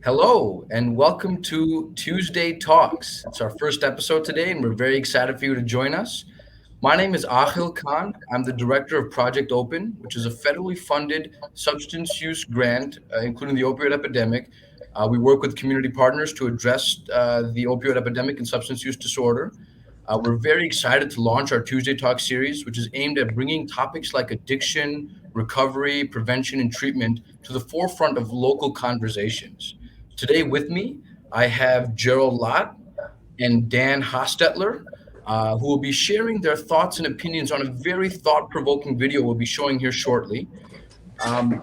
Hello, and welcome to Tuesday Talks. It's our first episode today, and we're very excited for you to join us. My name is Aaqil Khan. I'm the director of Project Open, which is a federally funded substance use grant, including the opioid epidemic. We work with community partners to address the opioid epidemic and substance use disorder. We're very excited to launch our Tuesday Talk series, which is aimed at bringing topics like addiction, recovery, prevention, and treatment to the forefront of local conversations. Today, with me, I have Gerald Lott and Dan Hostetler, who will be sharing their thoughts and opinions on a very thought provoking video we'll be showing here shortly. Um,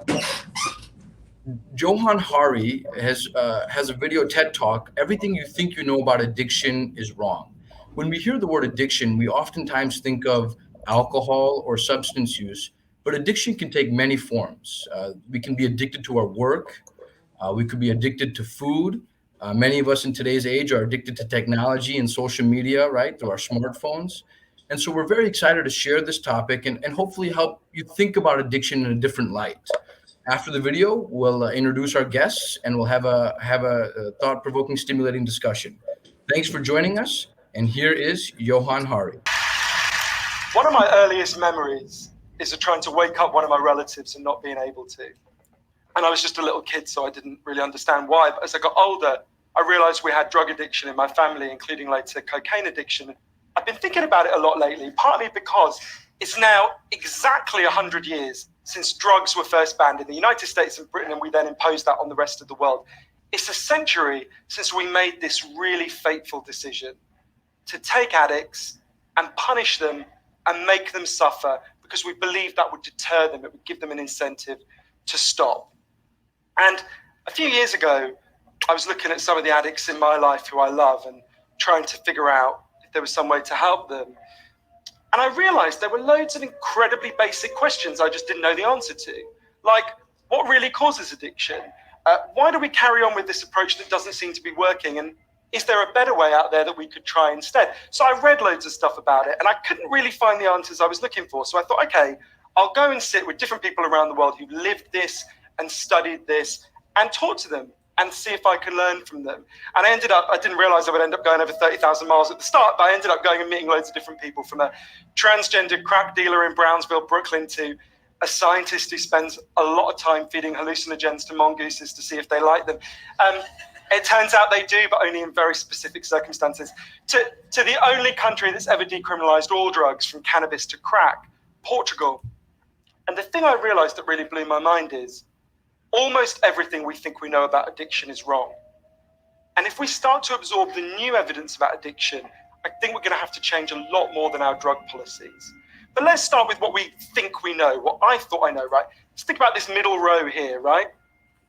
Johan Hari has a video TED talk. Everything you think you know about addiction is wrong. When we hear the word addiction, we oftentimes think of alcohol or substance use, but addiction can take many forms. We can be addicted to our work. We could be addicted to food. Many of us in today's age are addicted to technology and social media, right, through our smartphones. And so we're very excited to share this topic and hopefully help you think about addiction in a different light. After the video, we'll introduce our guests and we'll have a thought-provoking, stimulating discussion. Thanks for joining us. And here is Johan Hari. One of my earliest memories is of trying to wake up one of my relatives and not being able to. And I was just a little kid, so I didn't really understand why. But as I got older, I realized we had drug addiction in my family, including later cocaine addiction. I've been thinking about it a lot lately, partly because it's now exactly 100 years since drugs were first banned in the United States and Britain, and we then imposed that on the rest of the world. It's a century since we made this really fateful decision to take addicts and punish them and make them suffer because we believed that would deter them, it would give them an incentive to stop. And a few years ago, I was looking at some of the addicts in my life who I love and trying to figure out if there was some way to help them. And I realized there were loads of incredibly basic questions I just didn't know the answer to. Like, what really causes addiction? Why do we carry on with this approach that doesn't seem to be working? And is there a better way out there that we could try instead? So I read loads of stuff about it and I couldn't really find the answers I was looking for. So I thought, okay, I'll go and sit with different people around the world who've lived this and studied this and talk to them and see if I can learn from them. And I didn't realize I would end up going over 30,000 miles at the start, but I ended up going and meeting loads of different people, from a transgender crack dealer in Brownsville, Brooklyn, to a scientist who spends a lot of time feeding hallucinogens to mongooses to see if they like them. It turns out they do, but only in very specific circumstances. To the only country that's ever decriminalized all drugs, from cannabis to crack, Portugal. And the thing I realized that really blew my mind is almost everything we think we know about addiction is wrong. And if we start to absorb the new evidence about addiction, I think we're going to have to change a lot more than our drug policies. But let's start with what we think we know, what I thought I know, right? Let's think about this middle row here, right?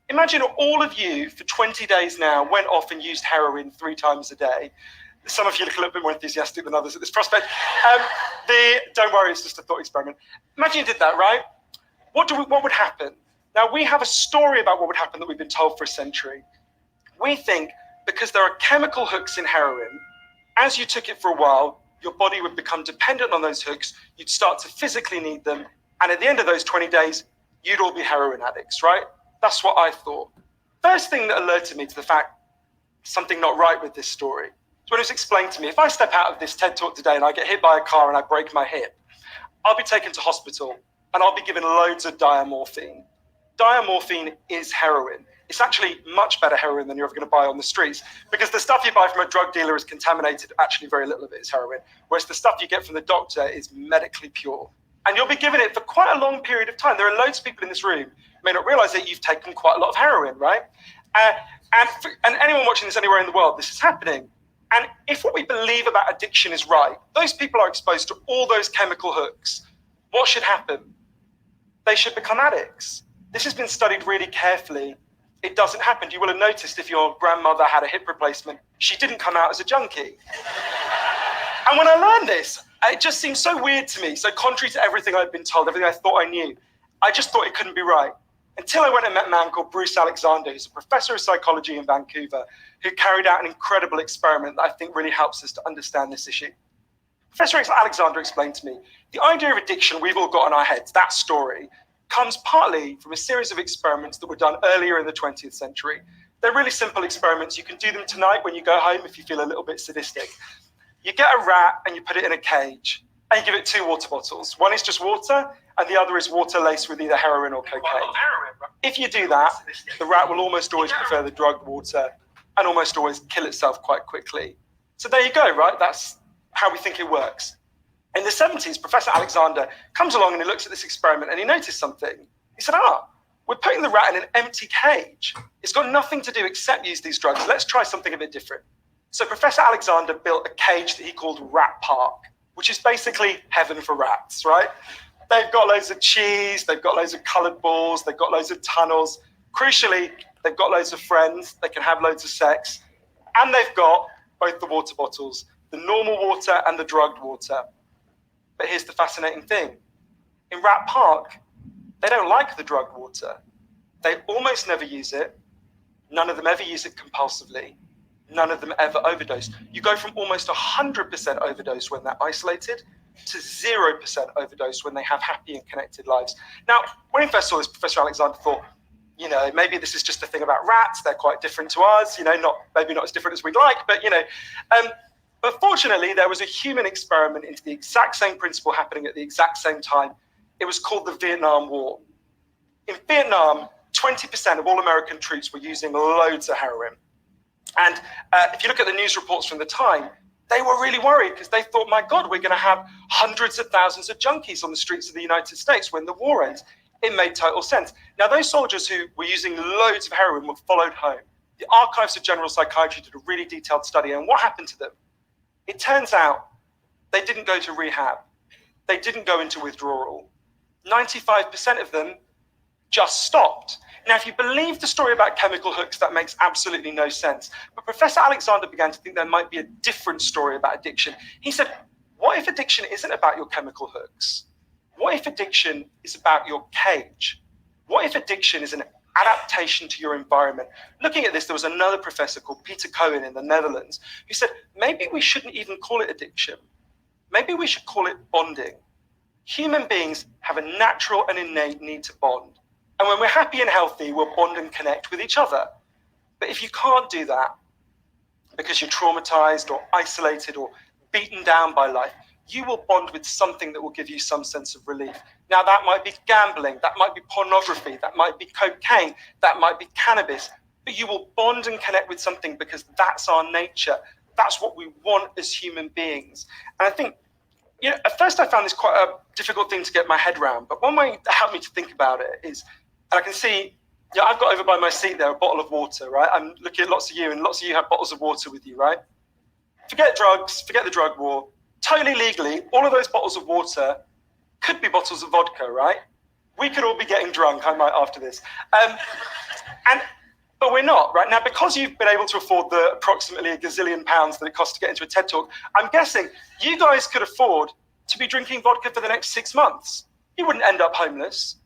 Imagine all of you for 20 days now went off and used heroin 3 times a day. Some of you look a little bit more enthusiastic than others at this prospect. Don't worry, it's just a thought experiment. Imagine you did that, right? What would happen? Now, we have a story about what would happen that we've been told for a century. We think because there are chemical hooks in heroin, as you took it for a while, your body would become dependent on those hooks, you'd start to physically need them, and at the end of those 20 days, you'd all be heroin addicts, right? That's what I thought. First thing that alerted me to the fact something not right with this story is when it was explained to me, if I step out of this TED Talk today and I get hit by a car and I break my hip, I'll be taken to hospital and I'll be given loads of diamorphine. Diamorphine is heroin. It's actually much better heroin than you're ever going to buy on the streets, because the stuff you buy from a drug dealer is contaminated. Actually, very little of it is heroin, whereas the stuff you get from the doctor is medically pure. And you'll be given it for quite a long period of time. There are loads of people in this room who may not realize that you've taken quite a lot of heroin, right? And anyone watching this anywhere in the world, this is happening. And if what we believe about addiction is right, those people are exposed to all those chemical hooks. What should happen? They should become addicts. This has been studied really carefully. It doesn't happen. You will have noticed if your grandmother had a hip replacement, she didn't come out as a junkie. And when I learned this, it just seemed so weird to me, so contrary to everything I'd been told, everything I thought I knew. I just thought it couldn't be right. Until I went and met a man called Bruce Alexander, who's a professor of psychology in Vancouver, who carried out an incredible experiment that I think really helps us to understand this issue. Professor Alexander explained to me, the idea of addiction we've all got in our heads, that story, comes partly from a series of experiments that were done earlier in the 20th century. They're really simple experiments. You can do them tonight when you go home if you feel a little bit sadistic. You get a rat and you put it in a cage and you give it 2 water bottles. One is just water and the other is water laced with either heroin or cocaine. If you do that, the rat will almost always prefer the drugged water and almost always kill itself quite quickly. So there you go, right? That's how we think it works. In the 70s, Professor Alexander comes along and he looks at this experiment and he noticed something. He said, we're putting the rat in an empty cage. It's got nothing to do except use these drugs. Let's try something a bit different. So Professor Alexander built a cage that he called Rat Park, which is basically heaven for rats, right? They've got loads of cheese, they've got loads of colored balls, they've got loads of tunnels. Crucially, they've got loads of friends, they can have loads of sex, and they've got both the water bottles, the normal water and the drugged water. But here's the fascinating thing. In Rat Park, they don't like the drugged water. They almost never use it. None of them ever use it compulsively. None of them ever overdose. You go from almost 100% overdose when they're isolated to 0% overdose when they have happy and connected lives. Now, when he first saw this, Professor Alexander thought, maybe this is just a thing about rats. They're quite different to us, maybe not as different as we'd like, but, but fortunately, there was a human experiment into the exact same principle happening at the exact same time. It was called the Vietnam War. In Vietnam, 20% of all American troops were using loads of heroin. And if you look at the news reports from the time, they were really worried because they thought, my God, we're going to have hundreds of thousands of junkies on the streets of the United States when the war ends. It made total sense. Now, those soldiers who were using loads of heroin were followed home. The Archives of General Psychiatry did a really detailed study, and what happened to them? It turns out they didn't go to rehab. They didn't go into withdrawal. 95% of them just stopped. Now, if you believe the story about chemical hooks, that makes absolutely no sense. But Professor Alexander began to think there might be a different story about addiction. He said, what if addiction isn't about your chemical hooks? What if addiction is about your cage? What if addiction is an adaptation to your environment? Looking at this, there was another professor called Peter Cohen in the Netherlands who said, maybe we shouldn't even call it addiction. Maybe we should call it bonding. Human beings have a natural and innate need to bond. And when we're happy and healthy, we'll bond and connect with each other. But if you can't do that because you're traumatized or isolated or beaten down by life, you will bond with something that will give you some sense of relief. Now, that might be gambling, that might be pornography, that might be cocaine, that might be cannabis, but you will bond and connect with something because that's our nature. That's what we want as human beings. And I think, at first I found this quite a difficult thing to get my head around, but one way that helped me to think about it is, and I can see, I've got over by my seat there a bottle of water, right? I'm looking at lots of you, and lots of you have bottles of water with you, right? Forget drugs, forget the drug war. Totally legally, all of those bottles of water could be bottles of vodka, right? We could all be getting drunk, I might after this. But we're not, right? Now, because you've been able to afford the approximately a gazillion pounds that it costs to get into a TED Talk, I'm guessing you guys could afford to be drinking vodka for the next 6 months. You wouldn't end up homeless.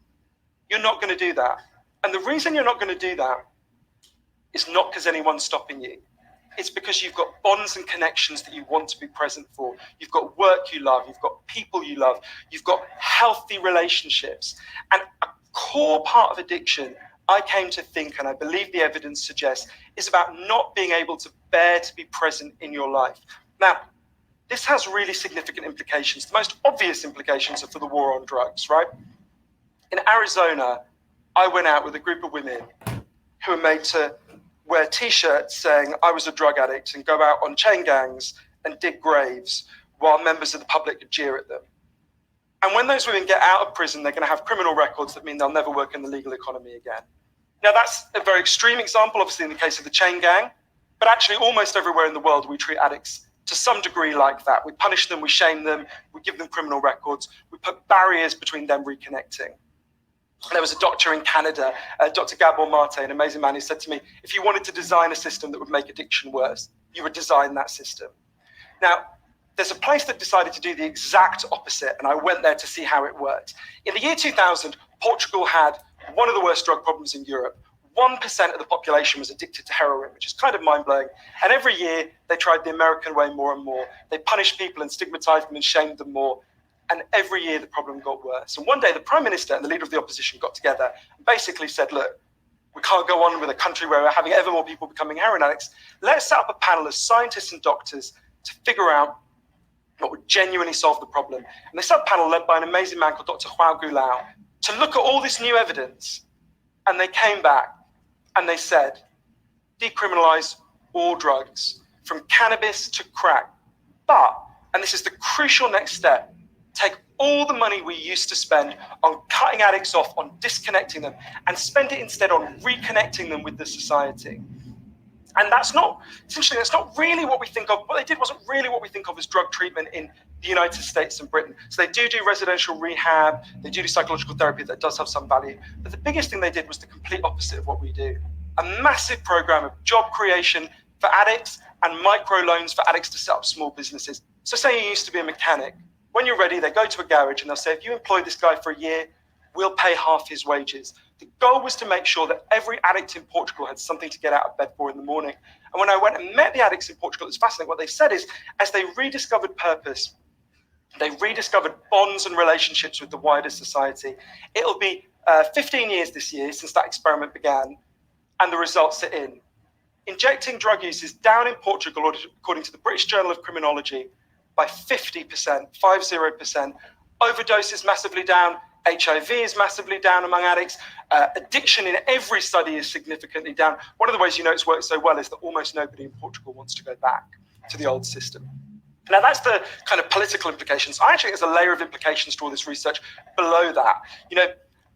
You're not going to do that. And the reason you're not going to do that is not because anyone's stopping you. It's because you've got bonds and connections that you want to be present for. You've got work you love. You've got people you love. You've got healthy relationships. And a core part of addiction, I came to think, and I believe the evidence suggests, is about not being able to bear to be present in your life. Now, this has really significant implications. The most obvious implications are for the war on drugs, right? In Arizona, I went out with a group of women who were made to wear T-shirts saying I was a drug addict and go out on chain gangs and dig graves while members of the public would jeer at them. And when those women get out of prison, they're going to have criminal records that mean they'll never work in the legal economy again. Now, that's a very extreme example, obviously, in the case of the chain gang, but actually almost everywhere in the world, we treat addicts to some degree like that. We punish them, we shame them, we give them criminal records, we put barriers between them reconnecting. There was a doctor in Canada, Dr. Gabor Mate, an amazing man, who said to me, if you wanted to design a system that would make addiction worse, you would design that system. Now, there's a place that decided to do the exact opposite, and I went there to see how it worked. In the year 2000, Portugal had one of the worst drug problems in Europe. 1% of the population was addicted to heroin, which is kind of mind-blowing. And every year, they tried the American way more and more. They punished people and stigmatized them and shamed them more. And every year, the problem got worse. And one day, the Prime Minister and the leader of the opposition got together and basically said, look, We can't go on with a country where we're having ever more people becoming heroin addicts. Let's set up a panel of scientists and doctors to figure out what would genuinely solve the problem. And they set up a panel led by an amazing man called Dr. Hua Gulao to look at all this new evidence. And they came back and they said, decriminalize all drugs, from cannabis to crack. But, and this is the crucial next step, take all the money we used to spend on cutting addicts off, on disconnecting them, and spend it instead on reconnecting them with the society. And that's not really what we think of. What they did wasn't really what we think of as drug treatment in the United States and Britain. So they do residential rehab, they do psychological therapy that does have some value. But the biggest thing they did was the complete opposite of what we do. A massive program of job creation for addicts and microloans for addicts to set up small businesses. So say you used to be a mechanic. When you're ready, they go to a garage and they'll say, if you employ this guy for a year, we'll pay half his wages. The goal was to make sure that every addict in Portugal had something to get out of bed for in the morning. And when I went and met the addicts in Portugal, it's fascinating. What they said is, as they rediscovered purpose, they rediscovered bonds and relationships with the wider society. It'll be 15 years this year since that experiment began, and the results are in. Injecting drug use is down in Portugal, according to the British Journal of Criminology, by 50%, 50%. Overdose is massively down. HIV is massively down among addicts. Addiction in every study is significantly down. One of the ways you know it's worked so well is that almost nobody in Portugal wants to go back to the old system. Now, that's the kind of political implications. I actually think there's a layer of implications to all this research below that. You know,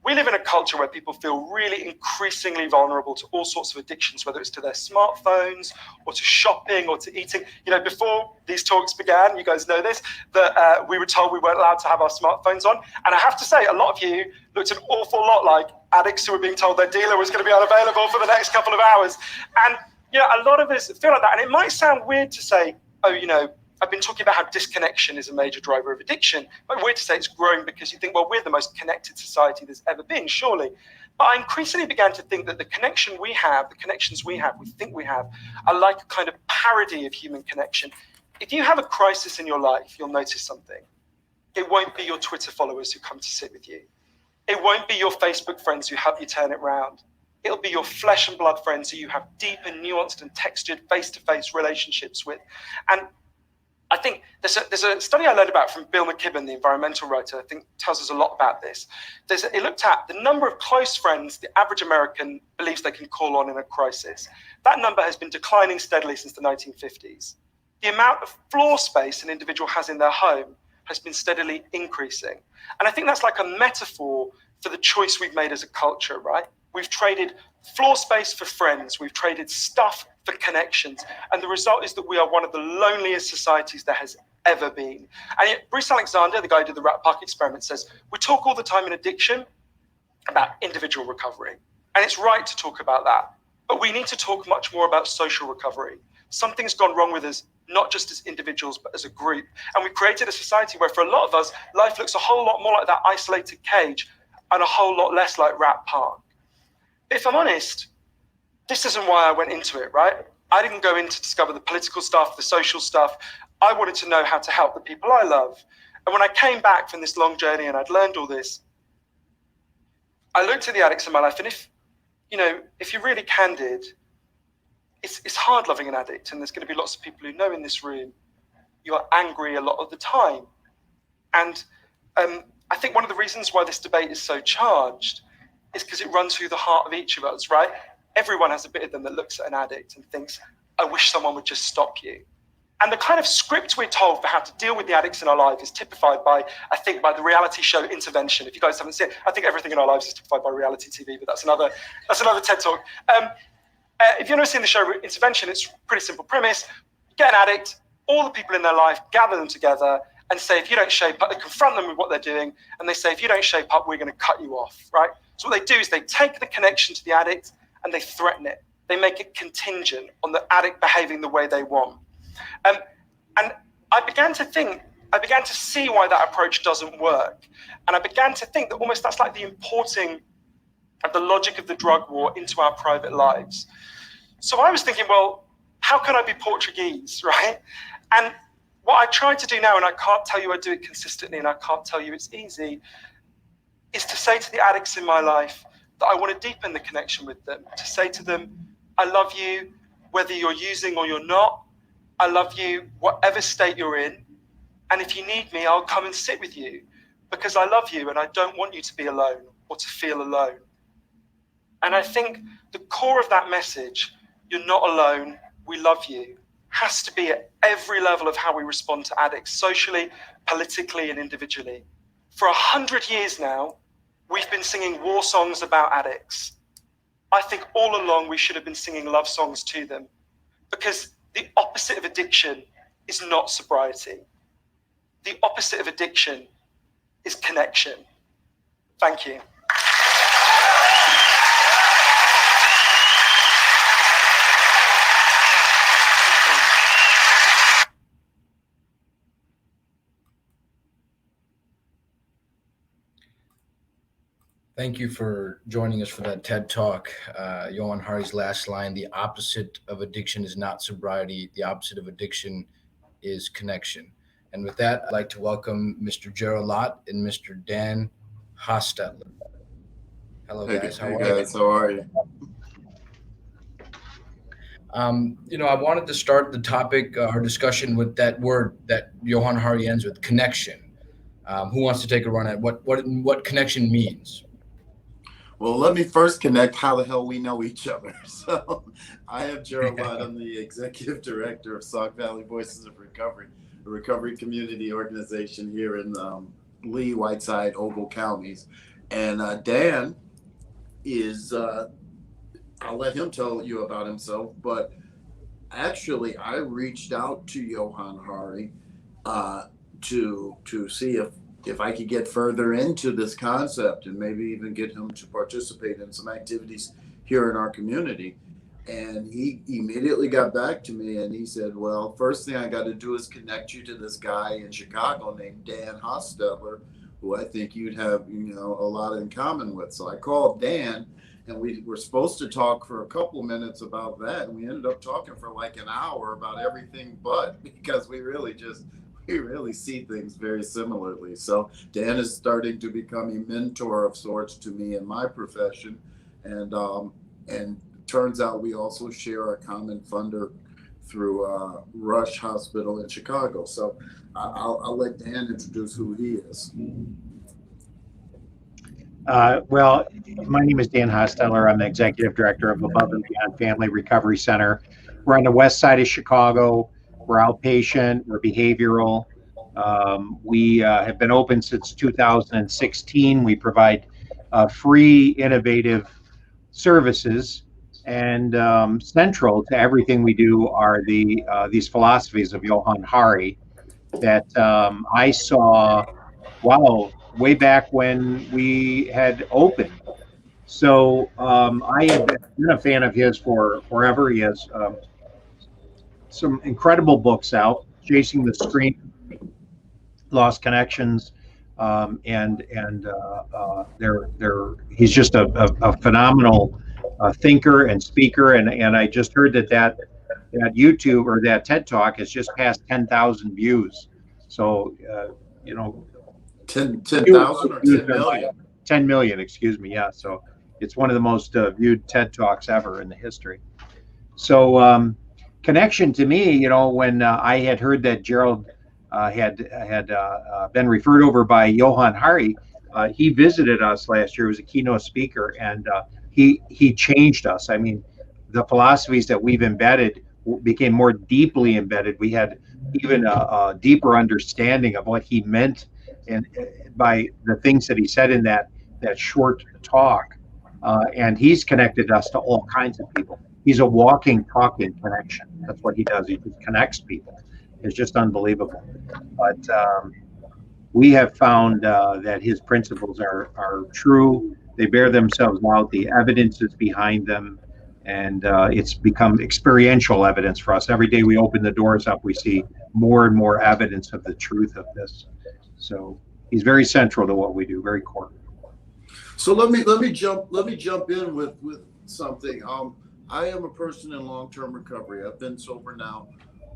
we live in a culture where people feel really increasingly vulnerable to all sorts of addictions, whether it's to their smartphones or to shopping or to eating. You know, before these talks began, you guys know this, that we were told we weren't allowed to have our smartphones on. And I have to say, a lot of you looked an awful lot like addicts who were being told their dealer was going to be unavailable for the next couple of hours. And, you know, a lot of us feel like that. And it might sound weird to say, oh, you know, I've been talking about how disconnection is a major driver of addiction. But weird to say it's growing because you think, well, we're the most connected society there's ever been, surely. But I increasingly began to think that the connections we have, we think we have, are like a kind of parody of human connection. If you have a crisis in your life, you'll notice something. It won't be your Twitter followers who come to sit with you. It won't be your Facebook friends who help you turn it round. It'll be your flesh and blood friends who you have deep and nuanced and textured face-to-face relationships with. And I think there's a study I learned about from Bill McKibben, the environmental writer, I think tells us a lot about this. It looked at the number of close friends the average American believes they can call on in a crisis. That number has been declining steadily since the 1950s. The amount of floor space an individual has in their home has been steadily increasing. And I think that's like a metaphor for the choice we've made as a culture, right? We've traded floor space for friends. We've traded stuff for connections. And the result is that we are one of the loneliest societies there has ever been. And yet Bruce Alexander, the guy who did the Rat Park experiment, says, we talk all the time in addiction about individual recovery. And it's right to talk about that. But we need to talk much more about social recovery. Something's gone wrong with us, not just as individuals, but as a group. And we've created a society where for a lot of us, life looks a whole lot more like that isolated cage and a whole lot less like Rat Park. If I'm honest, this isn't why I went into it, right? I didn't go in to discover the political stuff, the social stuff. I wanted to know how to help the people I love. And when I came back from this long journey and I'd learned all this, I looked at the addicts in my life, and if you're really candid, it's hard loving an addict, and there's going to be lots of people who know in this room you are angry a lot of the time. And I think one of the reasons why this debate is so charged is because it runs through the heart of each of us, right? Everyone has a bit of them that looks at an addict and thinks, I wish someone would just stop you. And the kind of script we're told for how to deal with the addicts in our life is typified by, I think, by the reality show Intervention. If you guys haven't seen it, I think everything in our lives is typified by reality TV, but that's another TED Talk. If you've never seen the show Intervention, it's a pretty simple premise. You get an addict, all the people in their life, gather them together and say, if you don't shape up, they confront them with what they're doing, and they say, if you don't shape up, we're going to cut you off, right? So what they do is they take the connection to the addict and they threaten it. They make it contingent on the addict behaving the way they want. And I began to see why that approach doesn't work. And I began to think that almost that's like the importing of the logic of the drug war into our private lives. So I was thinking, well, how can I be Portuguese, right? And what I try to do now, and I can't tell you I do it consistently, and I can't tell you it's easy, is to say to the addicts in my life, that I want to deepen the connection with them, to say to them, I love you, whether you're using or you're not. I love you, whatever state you're in. And if you need me, I'll come and sit with you because I love you and I don't want you to be alone or to feel alone. And I think the core of that message, you're not alone, we love you, has to be at every level of how we respond to addicts, socially, politically, and individually. For 100 years now, we've been singing war songs about addicts. I think all along we should have been singing love songs to them, because the opposite of addiction is not sobriety. The opposite of addiction is connection. Thank you. Thank you for joining us for that TED Talk. Johan Hari's last line, the opposite of addiction is not sobriety. The opposite of addiction is connection. And with that, I'd like to welcome Mr. Gerald Lott and Mr. Dan Hostetler. Hello, guys. How are you? I wanted to start the topic, our discussion with that word that Johan Hari ends with, connection. Who wants to take a run at what connection means? Well, let me first connect how the hell we know each other. So I am Gerald. I'm the executive director of Sauk Valley Voices of Recovery, a recovery community organization here in Lee, Whiteside, Ogle counties. And Dan is, I'll let him tell you about himself, but actually I reached out to Johan Hari to see if I could get further into this concept and maybe even get him to participate in some activities here in our community. And he immediately got back to me and he said, well, first thing I got to do is connect you to this guy in Chicago named Dan Hostetler, who I think you'd have, a lot in common with. So I called Dan and we were supposed to talk for a couple minutes about that. And we ended up talking for like an hour about everything because we really see things very similarly. So Dan is starting to become a mentor of sorts to me in my profession. And turns out we also share a common funder through Rush Hospital in Chicago. So I'll let Dan introduce who he is. Well, my name is Dan Hostetler. I'm the executive director of Above and Beyond Family Recovery Center. We're on the west side of Chicago. We're outpatient, we're behavioral. We have been open since 2016. We provide free, innovative services, and central to everything we do are these philosophies of Johan Hari that I saw, way back when we had opened. So I have been a fan of his for forever. He has some incredible books out, Chasing the Scream, Lost Connections, and he's just a phenomenal thinker and speaker. And I just heard that YouTube or that TED Talk has just passed 10,000 views. So 10,000 or 10 million? 10 million, excuse me. Yeah. So it's one of the most viewed TED Talks ever in the history. So connection to me, when I had heard that Gerald had been referred over by Johan Hari, he visited us last year. He was a keynote speaker, and he changed us. I mean, the philosophies that we've embedded became more deeply embedded. We had even a deeper understanding of what he meant, and by the things that he said in that short talk. And he's connected us to all kinds of people. He's a walking, talking connection. That's what he does. He just connects people. It's just unbelievable. But we have found that his principles are true. They bear themselves out. The evidence is behind them. And it's become experiential evidence for us. Every day we open the doors up, we see more and more evidence of the truth of this. So he's very central to what we do, very core. So let me jump in with something. I am a person in long-term recovery. I've been sober now,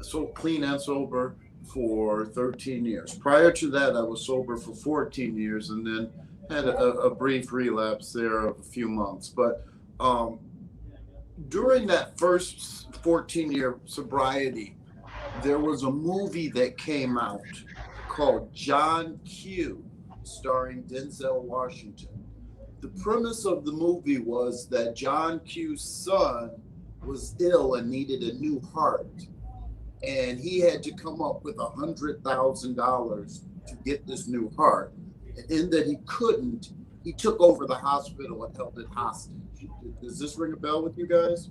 so clean and sober for 13 years. Prior to that, I was sober for 14 years, and then had a brief relapse there of a few months, but during that first 14-year sobriety, there was a movie that came out called John Q, starring Denzel Washington. The premise of the movie was that John Q's son was ill and needed a new heart, and he had to come up with $100,000 to get this new heart. And in that he couldn't, he took over the hospital and held it hostage. Does this ring a bell with you guys?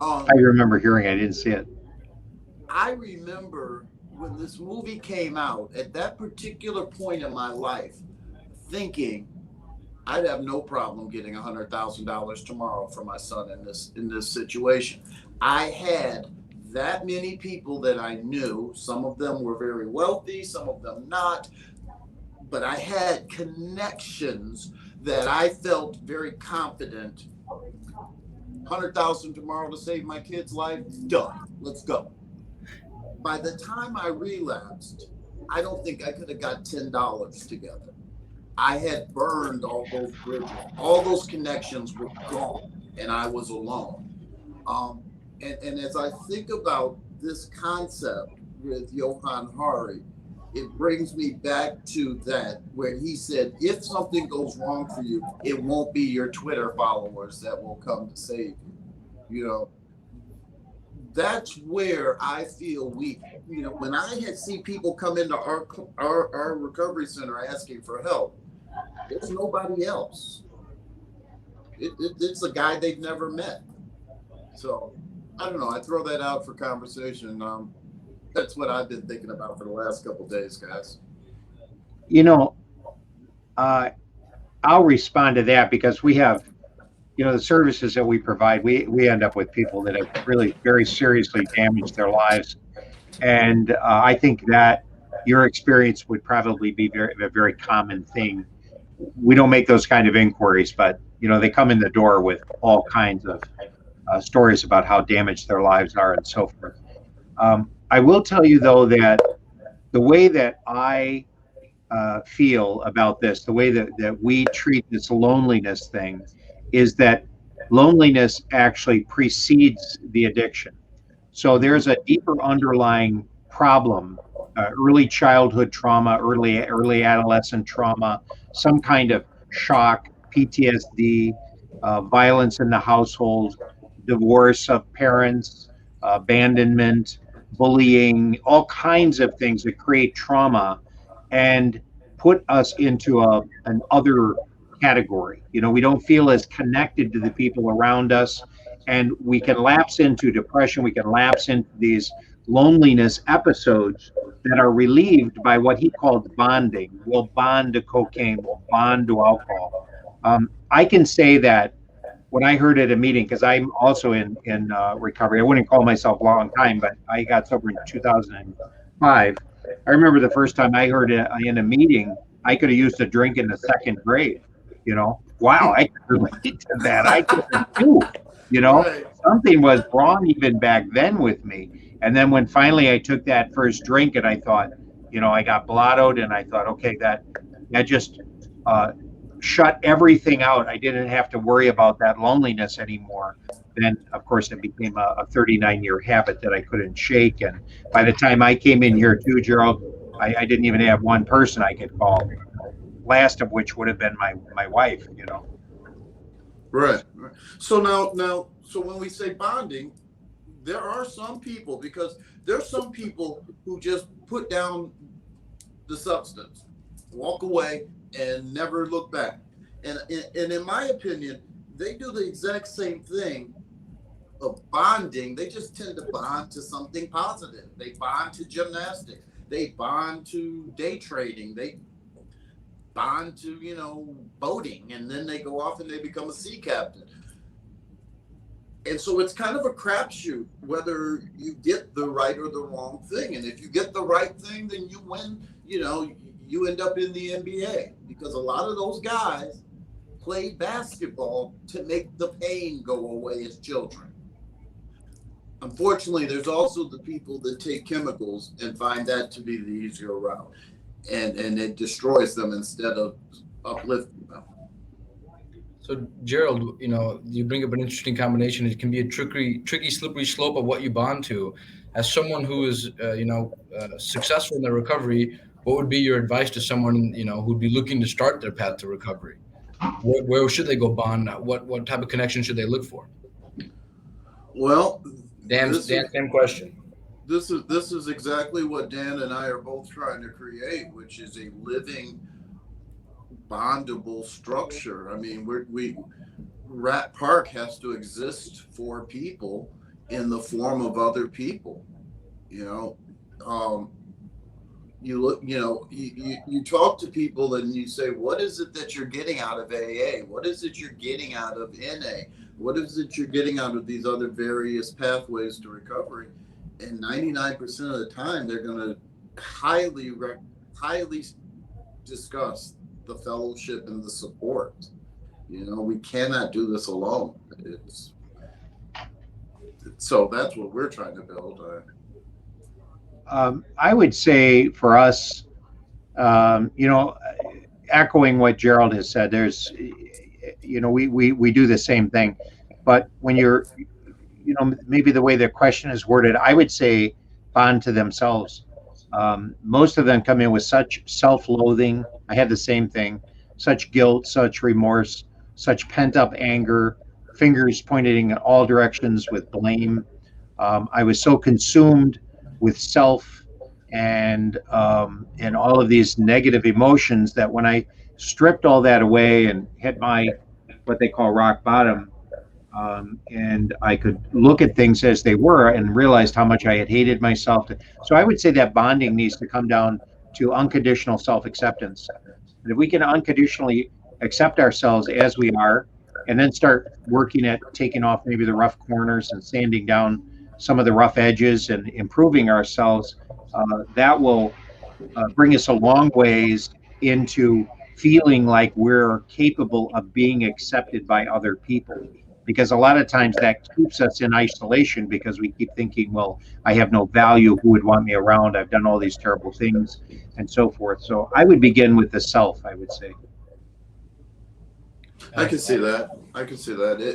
I remember hearing. I didn't see it. I remember when this movie came out, at that particular point in my life, thinking I'd have no problem getting $100,000 tomorrow for my son in this situation. I had that many people that I knew. Some of them were very wealthy, some of them not, but I had connections that I felt very confident. 100,000 tomorrow to save my kid's life, done. Let's go. By the time I relapsed, I don't think I could have got $10 together. I had burned all those bridges. All those connections were gone, and I was alone. And as I think about this concept with Johan Hari, it brings me back to that where he said, if something goes wrong for you, it won't be your Twitter followers that will come to save you. You know, that's where I feel weak. You know, when I had seen people come into our recovery center asking for help, there's nobody else. It's a guy they've never met. So I don't know. I throw that out for conversation. That's what I've been thinking about for the last couple of days, guys. You know, I'll respond to that because we have, you know, the services that we provide, we end up with people that have really very seriously damaged their lives. And I think that your experience would probably be a very common thing. We don't make those kind of inquiries, but, you know, they come in the door with all kinds of stories about how damaged their lives are and so forth. I will tell you, though, that the way that I feel about this, the way that we treat this loneliness thing, is that loneliness actually precedes the addiction. So there's a deeper underlying problem, early childhood trauma, early adolescent trauma, some kind of shock, PTSD, violence in the household, divorce of parents, abandonment, bullying, all kinds of things that create trauma and put us into an other category. You know, we don't feel as connected to the people around us, and we can lapse into depression. We can lapse into these loneliness episodes that are relieved by what he called bonding. We'll bond to cocaine, we'll bond to alcohol. I can say that when I heard at a meeting, because I'm also in recovery, I wouldn't call myself a long time, but I got sober in 2005. I remember the first time I heard it in a meeting, I could have used a drink in the second grade. You know, wow, I could relate to that. I couldn't do, you know, Right. Something was wrong even back then with me. And then when finally I took that first drink and I thought, you know, I got blottoed and I thought, okay, that just shut everything out. I didn't have to worry about that loneliness anymore. Then, of course, it became a 39-year habit that I couldn't shake. And by the time I came in here too, Gerald, I didn't even have one person I could call. Last of which would have been my wife, you know. Right. So now, so when we say bonding, there are some people, because there's some people who just put down the substance, walk away, and never look back. And in my opinion, they do the exact same thing of bonding. They just tend to bond to something positive. They bond to gymnastics. They bond to day trading. They bond to, you know, boating, and then they go off and they become a sea captain. And so it's kind of a crapshoot whether you get the right or the wrong thing. And if you get the right thing, then you win, you know, you end up in the NBA, because a lot of those guys played basketball to make the pain go away as children. Unfortunately, there's also the people that take chemicals and find that to be the easier route. and it destroys them instead of uplifting them. So Gerald, you bring up an interesting combination. It can be a tricky, slippery slope of what you bond to. As someone who is, successful in their recovery, what would be your advice to someone, who'd be looking to start their path to recovery? Where should they go bond? What type of connection should they look for? Well, Dan, same question. This is exactly what Dan and I are both trying to create, which is a living, bondable structure. I mean, Rat Park has to exist for people in the form of other people. You talk to people and you say, what is it that you're getting out of AA? What is it you're getting out of NA? What is it you're getting out of these other various pathways to recovery? And 99% of the time, they're going to highly discuss the fellowship and the support. We cannot do this alone. So that's what we're trying to build. I would say for us, echoing what Gerald has said, there's, we do the same thing, but when you're, maybe the way the question is worded, I would say bond to themselves. Most of them come in with such self-loathing. I had the same thing, such guilt, such remorse, such pent-up anger, fingers pointing in all directions with blame. I was so consumed with self and all of these negative emotions that when I stripped all that away and hit my what they call rock bottom, and I could look at things as they were and realized how much I had hated myself. So I would say that bonding needs to come down to unconditional self-acceptance. And if we can unconditionally accept ourselves as we are, and then start working at taking off maybe the rough corners and sanding down some of the rough edges and improving ourselves, that will bring us a long ways into feeling like we're capable of being accepted by other people. Because a lot of times that keeps us in isolation because we keep thinking, well, I have no value. Who would want me around? I've done all these terrible things and so forth. So I would begin with the self, I would say. I can see that.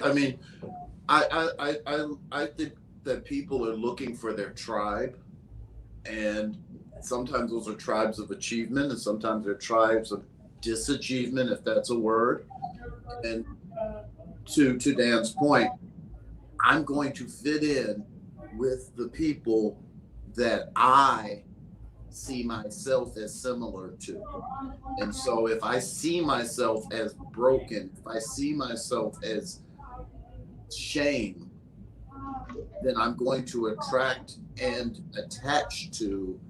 I mean, I think that people are looking for their tribe, and sometimes those are tribes of achievement, and sometimes they're tribes of disachievement, if that's a word. And to Dan's point, I'm going to fit in with the people that I see myself as similar to. And so if I see myself as broken, if I see myself as shame, then I'm going to attract and attach to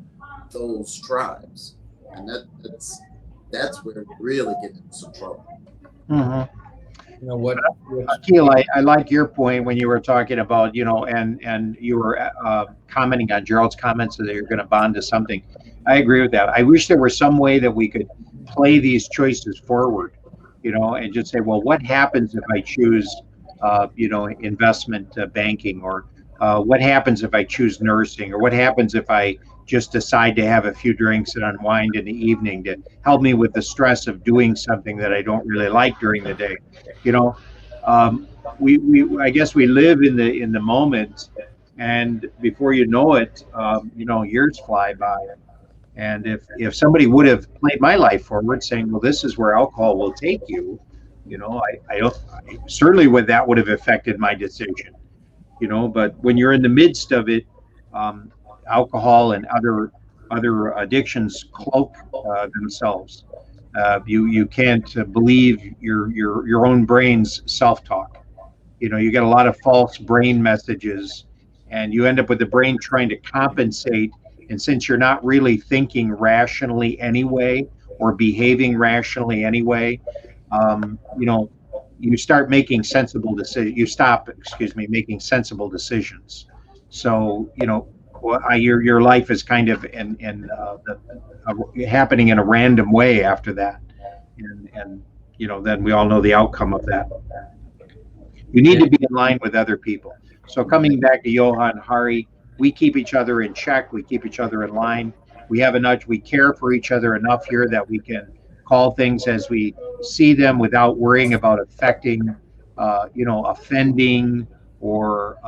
those tribes. And that's where we really get into some trouble. Mm-hmm. What Aaqil, I like your point when you were talking about, and you were commenting on Gerald's comments that you're going to bond to something. I agree with that. I wish there were some way that we could play these choices forward, and just say, well, what happens if I choose, investment banking, or what happens if I choose nursing, or what happens if I just decide to have a few drinks and unwind in the evening to help me with the stress of doing something that I don't really like during the day. I guess we live in the moment, and before you know it, years fly by. And if somebody would have played my life forward, saying, well, this is where alcohol will take you, I certainly that would have affected my decision. But when you're in the midst of it, alcohol and other addictions cloak themselves. You can't believe your own brain's self-talk. You get a lot of false brain messages, and you end up with the brain trying to compensate. And since you're not really thinking rationally anyway, or behaving rationally anyway, you start making sensible decisions. You stop, making sensible decisions. So, your life is kind of happening in a random way after that, and then we all know the outcome of that. You need to be in line with other people. So coming back to Johan Hari, we keep each other in check. We keep each other in line. We have enough. We care for each other enough here that we can call things as we see them without worrying about affecting, offending or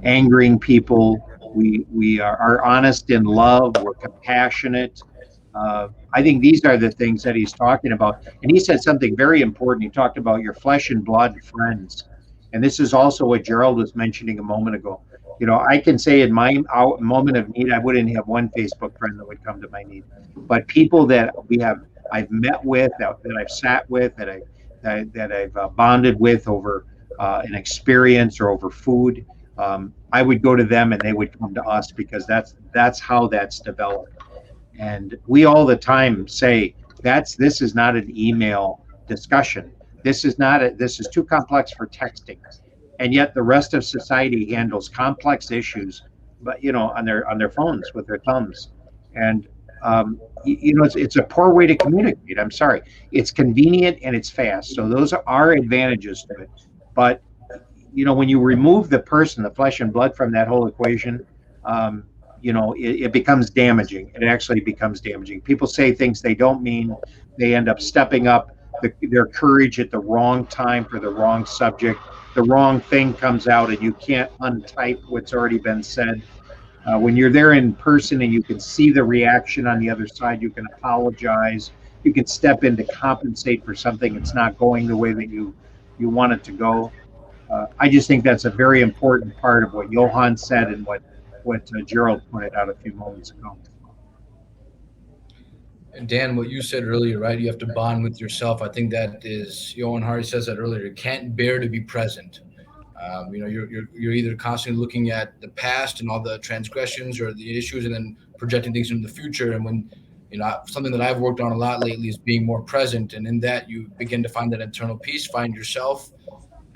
angering people. We are honest in love. We're compassionate. I think these are the things that he's talking about. And he said something very important. He talked about your flesh and blood friends. And this is also what Gerald was mentioning a moment ago. I can say in my moment of need, I wouldn't have one Facebook friend that would come to my need, but people that I've met with, that I've sat with, that I've bonded with over an experience or over food. I would go to them and they would come to us, because that's how that's developed. And we all the time say this is not an email discussion. This is too complex for texting. And yet the rest of society handles complex issues, but on their phones with their thumbs. And it's a poor way to communicate. I'm sorry. It's convenient and it's fast. So those are advantages to it. But when you remove the person, the flesh and blood from that whole equation, it becomes damaging. It actually becomes damaging. People say things they don't mean. They end up stepping up their courage at the wrong time for the wrong subject. The wrong thing comes out and you can't untype what's already been said. When you're there in person and you can see the reaction on the other side, you can apologize. You can step in to compensate for something that's not going the way that you want it to go. I just think that's a very important part of what Johan said and what Gerald pointed out a few moments ago. And Dan, what you said earlier, right? You have to bond with yourself. I think that is, Johan Hari says that earlier. You can't bear to be present. You're either constantly looking at the past and all the transgressions or the issues, and then projecting things into the future. And when something that I've worked on a lot lately is being more present, and in that you begin to find that internal peace, find yourself,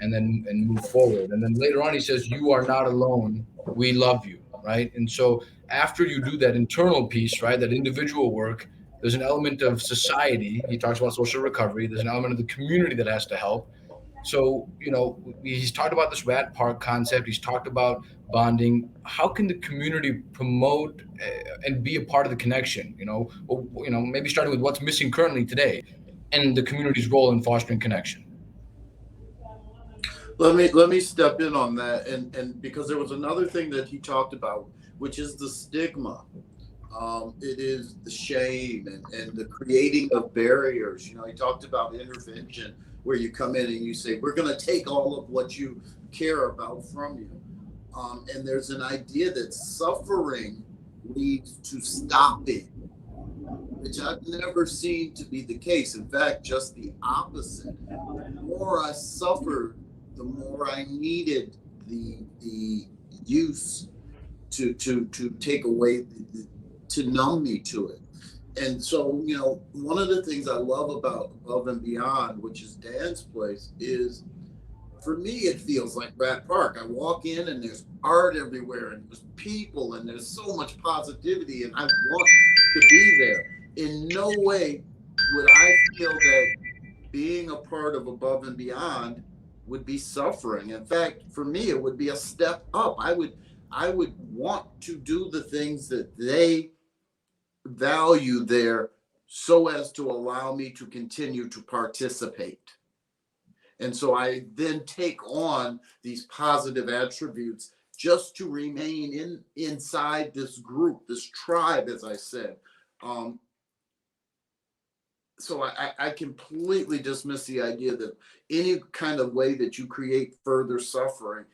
and move forward. And then later on, he says, "You are not alone. We love you." Right? And so after you do that internal piece, right, that individual work, there's an element of society. He talks about social recovery. There's an element of the community that has to help. So, he's talked about this rat park concept. He's talked about bonding. How can the community promote and be a part of the connection? Maybe starting with what's missing currently today and the community's role in fostering connection. Let me step in on that, and because there was another thing that he talked about, which is the stigma. It is the shame and the creating of barriers. He talked about intervention, where you come in and you say, we're going to take all of what you care about from you. And there's an idea that suffering leads to stopping, which I've never seen to be the case. In fact, just the opposite. The more I suffered, the more I needed the use to take away, to numb me to it. And so, one of the things I love about Above and Beyond, which is Dan's place, is, for me, it feels like Rat Park. I walk in and there's art everywhere and there's people and there's so much positivity, and I want to be there. In no way would I feel that being a part of Above and Beyond would be suffering. In fact, for me, it would be a step up. I would want to do the things that they value there, so as to allow me to continue to participate. And so I then take on these positive attributes just to remain inside this group, this tribe, as I said. So I completely dismiss the idea that any kind of way that you create further suffering,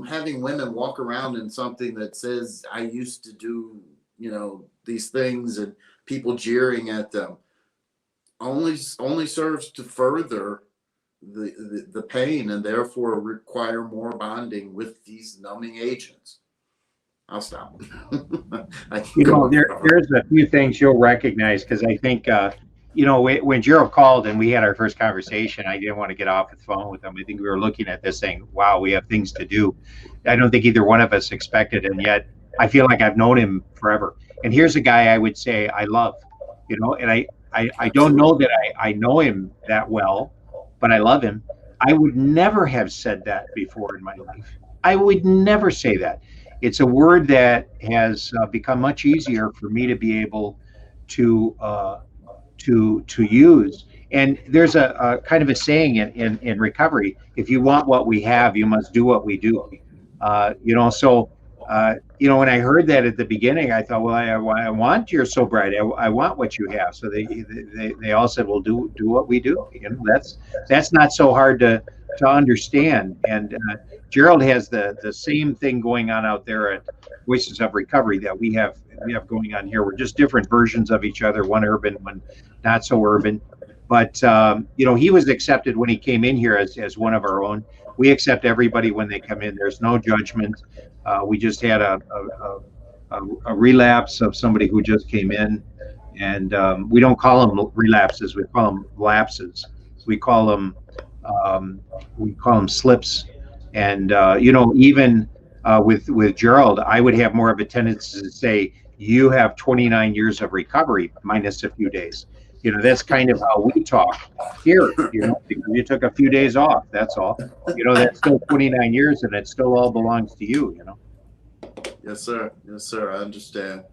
having women walk around in something that says, I used to do, these things, and people jeering at them, only serves to further the pain, and therefore require more bonding with these numbing agents. I'll stop. There's a few things you'll recognize, because I think when Gerald called and we had our first conversation, I didn't want to get off the phone with him. I think we were looking at this saying, wow, we have things to do. I don't think either one of us expected, and yet I feel like I've known him forever. And here's a guy I would say I love, and I don't know that I know him that well, but I love him. I would never have said that before in my life. I would never say that. It's a word that has become much easier for me to be able to use. And there's a kind of a saying in recovery: if you want what we have, you must do what we do. So when I heard that at the beginning, I thought, well, I want your sobriety. I want what you have. So they all said, well, do what we do. That's not so hard to understand. And Gerald has the same thing going on out there at Voices of Recovery that we have going on here. We're just different versions of each other, one urban, one not so urban. But he was accepted when he came in here as one of our own. We accept everybody when they come in. There's no judgment. We just had a relapse of somebody who just came in, and we don't call them relapses. We call them lapses. We call them slips. And even with Gerald, I would have more of a tendency to say, you have 29 years of recovery minus a few days. That's kind of how we talk here, because you took a few days off. That's all. That's still 29 years, and it still all belongs to you. Yes, sir. Yes, sir. I understand.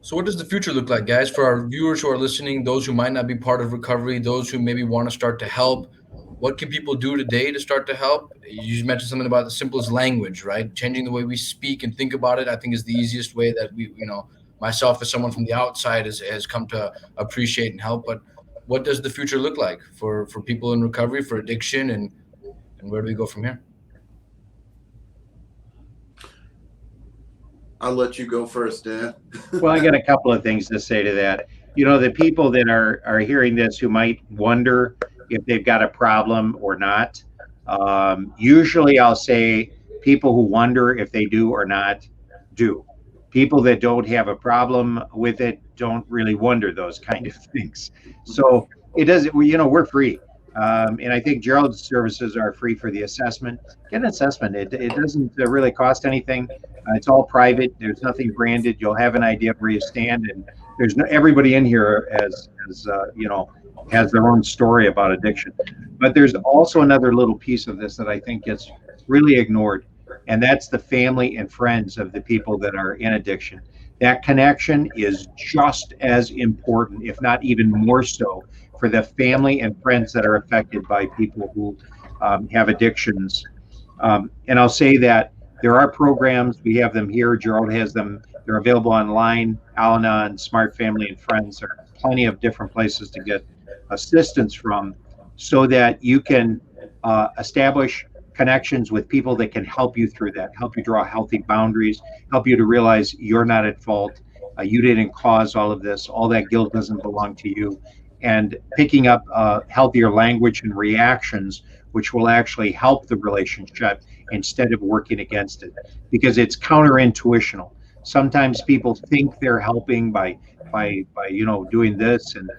So what does the future look like, guys, for our viewers who are listening, those who might not be part of recovery, those who maybe want to start to help? What can people do today to start to help? You mentioned something about the simplest language, right? Changing the way we speak and think about it, I think, is the easiest way that we, myself as someone from the outside has come to appreciate and help. But what does the future look like for people in recovery, for addiction, and where do we go from here? I'll let you go first, Dan. Well, I got a couple of things to say to that. The people that are hearing this who might wonder if they've got a problem or not. Usually I'll say people who wonder if they do or not do. People that don't have a problem with it don't really wonder those kind of things. So it doesn't, we're free. And I think Gerald's services are free for the assessment. Get an assessment. It doesn't really cost anything. It's all private. There's nothing branded. You'll have an idea of where you stand. And everybody in here has their own story about addiction. But there's also another little piece of this that I think gets really ignored, and that's the family and friends of the people that are in addiction. That connection is just as important, if not even more so, for the family and friends that are affected by people who have addictions. And I'll say that there are programs. We have them here. Gerald has them. They're available online. Al-Anon, Smart Family and Friends. There are plenty of different places to get assistance from, so that you can establish connections with people that can help you through that, help you draw healthy boundaries, help you to realize you're not at fault, you didn't cause all of this, all that guilt doesn't belong to you, and picking up healthier language and reactions, which will actually help the relationship instead of working against it, because it's counterintuitional. Sometimes people think they're helping by doing this and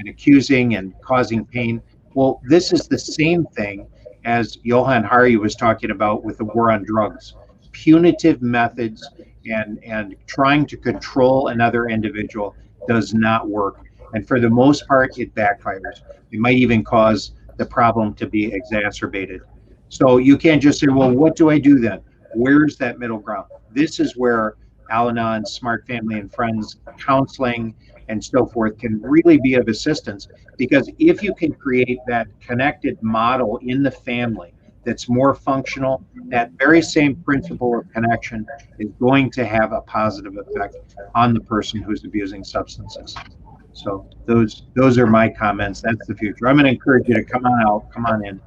accusing and causing pain. Well, this is the same thing as Johan Hari was talking about with the war on drugs. Punitive methods and trying to control another individual does not work. And for the most part, it backfires. It might even cause the problem to be exacerbated. So you can't just say, well, what do I do then? Where's that middle ground? This is where Al-Anon, Smart Family and Friends, counseling, and so forth can really be of assistance, because if you can create that connected model in the family that's more functional, that very same principle of connection is going to have a positive effect on the person who's abusing substances. So those are my comments. That's the future. I'm going to encourage you to come on out, come on in,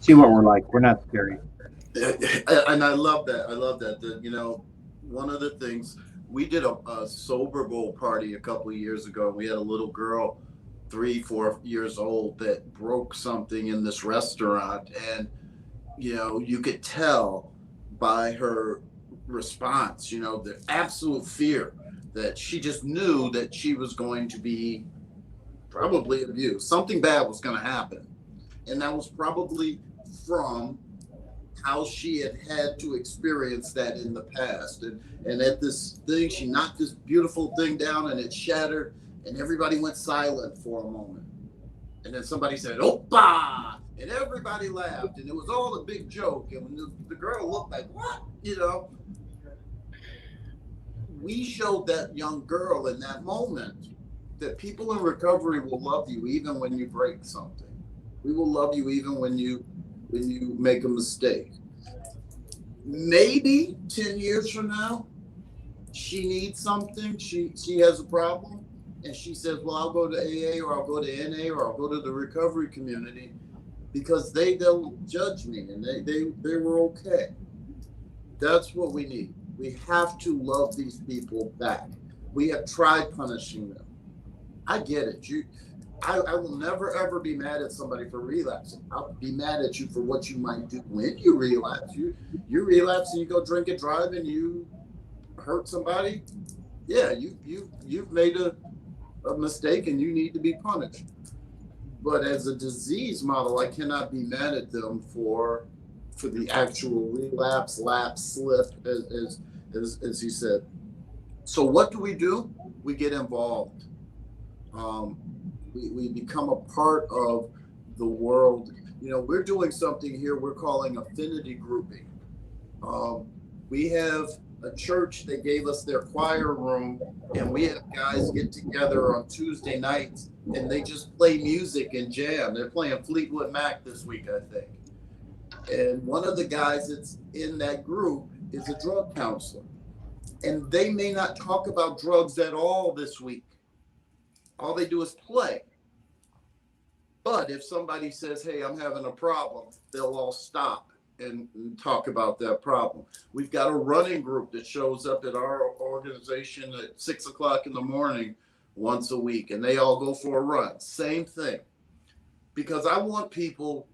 see what we're like. We're not scary. And I love that. I love that. One of the things, we did a sober bowl party a couple of years ago. We had a little girl, 3-4 years old, that broke something in this restaurant, and you could tell by her response, the absolute fear that she just knew that she was going to be probably abused. Something bad was going to happen, and that was probably from how she had to experience that in the past. And at this thing, she knocked this beautiful thing down and it shattered, and everybody went silent for a moment. And then somebody said, "Oppa!" and everybody laughed, and it was all a big joke. And when the girl looked like, what? We showed that young girl in that moment that people in recovery will love you even when you break something. We will love you even when you make a mistake. Maybe 10 years from now, she needs something, she has a problem, and she says, well, I'll go to AA, or I'll go to NA, or I'll go to the recovery community, because they don't judge me, and they were okay. That's what we need. We have to love these people back. We have tried punishing them. I get it. I will never ever be mad at somebody for relapsing. I'll be mad at you for what you might do when you relapse. You relapse and you go drink and drive and you hurt somebody. Yeah, you've made a mistake and you need to be punished. But as a disease model, I cannot be mad at them for the actual relapse, lapse, slip, as he said. So what do? We get involved. We become a part of the world. We're doing something here we're calling affinity grouping. We have a church that gave us their choir room, and we have guys get together on Tuesday nights and they just play music and jam. They're playing Fleetwood Mac this week, I think. And one of the guys that's in that group is a drug counselor. And they may not talk about drugs at all this week. All they do is play. But if somebody says, hey, I'm having a problem, they'll all stop and talk about that problem. We've got a running group that shows up at our organization at 6 o'clock in the morning once a week, and they all go for a run. Same thing. Because I want people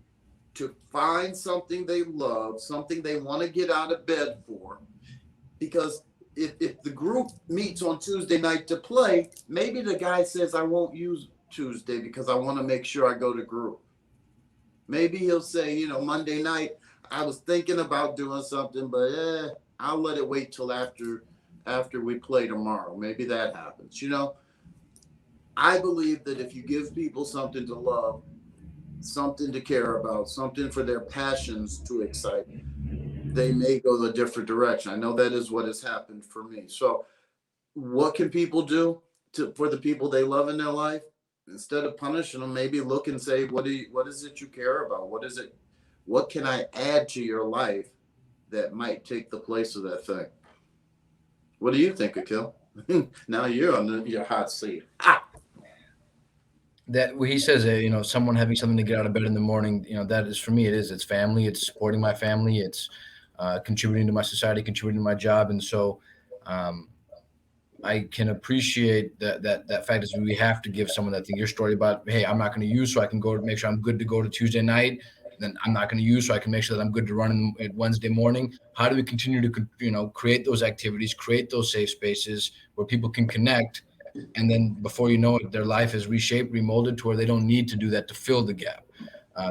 to find something they love, something they want to get out of bed for. Because if the group meets on Tuesday night to play, maybe the guy says, I won't use Tuesday because I want to make sure I go to group. Maybe he'll say, Monday night, I was thinking about doing something, but I'll let it wait till after we play tomorrow. Maybe that happens. I believe that if you give people something to love, something to care about, something for their passions to excite, they may go a different direction. I know that is what has happened for me. So what can people do for the people they love in their life? Instead of punishing them, maybe look and say, what is it you care about? What can I add to your life that might take the place of that thing? What do you think, Aaqil? Now you're on your hot seat. That he says, someone having something to get out of bed in the morning, that is, for me, it's family, it's supporting my family, it's contributing to my society, contributing to my job. And so I can appreciate that fact is we have to give someone that thing. Your story about, hey, I'm not going to use so I can go to make sure I'm good to go to Tuesday night. Then I'm not going to use so I can make sure that I'm good to run at Wednesday morning. How do we continue to, create those activities, create those safe spaces where people can connect? And then before you know it, their life is reshaped, remolded to where they don't need to do that to fill the gap.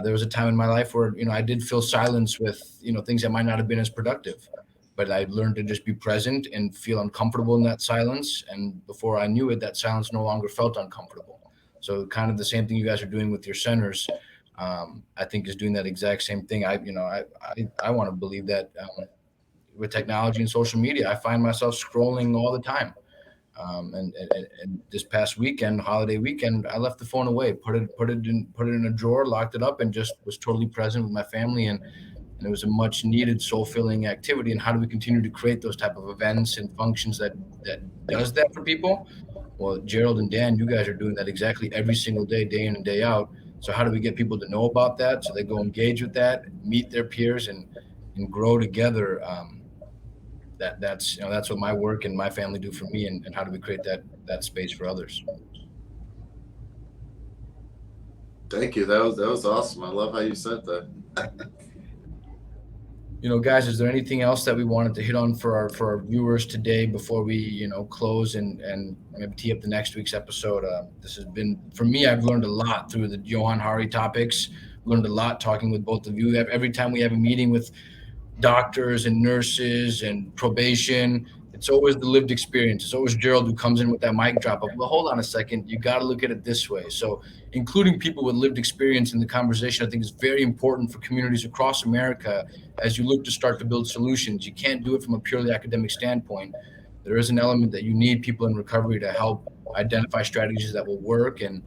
There was a time in my life where, I did fill silence with, things that might not have been as productive, but I learned to just be present and feel uncomfortable in that silence. And before I knew it, that silence no longer felt uncomfortable. So kind of the same thing you guys are doing with your centers, I think is doing that exact same thing. I want to believe that with technology and social media, I find myself scrolling all the time. And this past weekend, holiday weekend, I left the phone away, put it in a drawer, locked it up, and just was totally present with my family. And it was a much needed soul filling activity. And how do we continue to create those type of events and functions that does that for people? Well, Gerald and Dan, you guys are doing that exactly every single day, day in and day out. So how do we get people to know about that so they go engage with that, meet their peers, and grow together? That's what my work and my family do for me, and how do we create that space for others? Thank you. That was awesome. I love how you said that. Guys, is there anything else that we wanted to hit on for our viewers today before we close and maybe tee up the next week's episode? This has been, for me, I've learned a lot through the Johan Hari topics. Learned a lot talking with both of you. Every time we have a meeting with doctors and nurses and probation, it's always the lived experience. It's always Gerald who comes in with that mic drop of, well, hold on a second, you got to look at it this way. So including people with lived experience in the conversation, I think is very important for communities across America as you look to start to build solutions. You can't do it from a purely academic standpoint. There is an element that you need people in recovery to help identify strategies that will work. And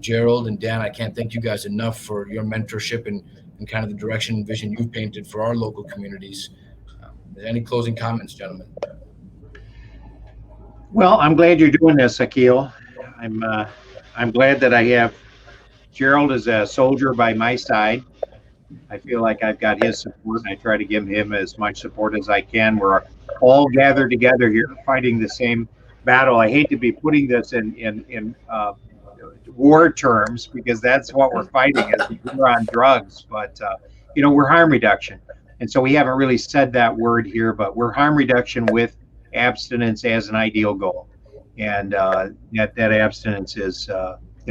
Gerald and Dan, I can't thank you guys enough for your mentorship and kind of the direction and vision you've painted for our local communities. Any closing comments, gentlemen? Well, I'm glad you're doing this, Aaqil. I'm glad that I have Gerald as a soldier by my side. I feel like I've got his support, and I try to give him as much support as I can. We're all gathered together here fighting the same battle. I hate to be putting this in war terms, because that's what we're fighting, is we're on drugs, but we're harm reduction. And so we haven't really said that word here, but we're harm reduction with abstinence as an ideal goal. And that abstinence is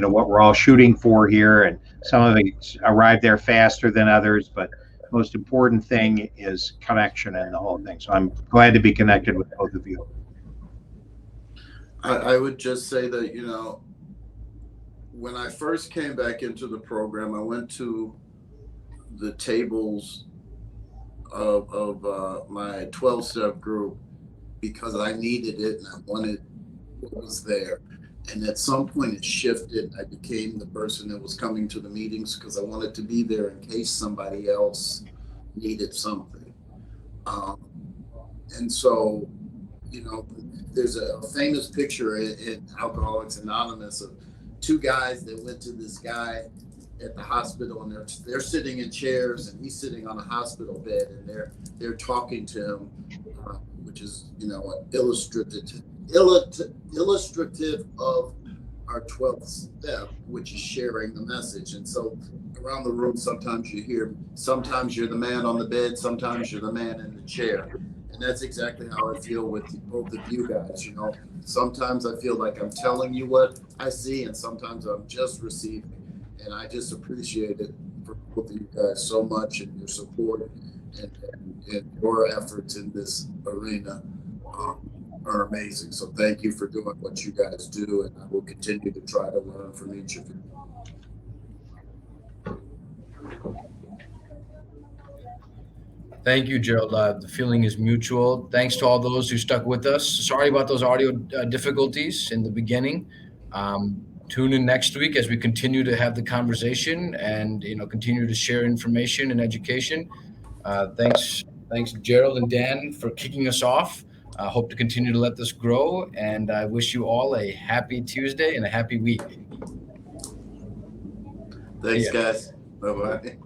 what we're all shooting for here, and some of it arrive there faster than others, but most important thing is connection and the whole thing. So I'm glad to be connected with both of you. I would just say that, when I first came back into the program, I went to the tables of my 12-step group because I needed it and I wanted what was there. And at some point it shifted. I became the person that was coming to the meetings because I wanted to be there in case somebody else needed something. And so, there's a famous picture in Alcoholics Anonymous of two guys that went to this guy at the hospital, and they're sitting in chairs and he's sitting on a hospital bed, and they're talking to him, which is illustrative of our 12th step, which is sharing the message. And so around the room, sometimes you're the man on the bed, sometimes you're the man in the chair. And that's exactly how I feel with both of you guys. Sometimes I feel like I'm telling you what I see, and sometimes I'm just receiving. And I just appreciate it for both of you guys so much, and your support and your efforts in this arena are amazing. So thank you for doing what you guys do, and I will continue to try to learn from each of you. Thank you, Gerald. The feeling is mutual. Thanks to all those who stuck with us. Sorry about those audio difficulties in the beginning. Tune in next week as we continue to have the conversation and continue to share information and education. Thanks, Gerald and Dan, for kicking us off. I hope to continue to let this grow, and I wish you all a happy Tuesday and a happy week. Thanks, guys. Bye-bye.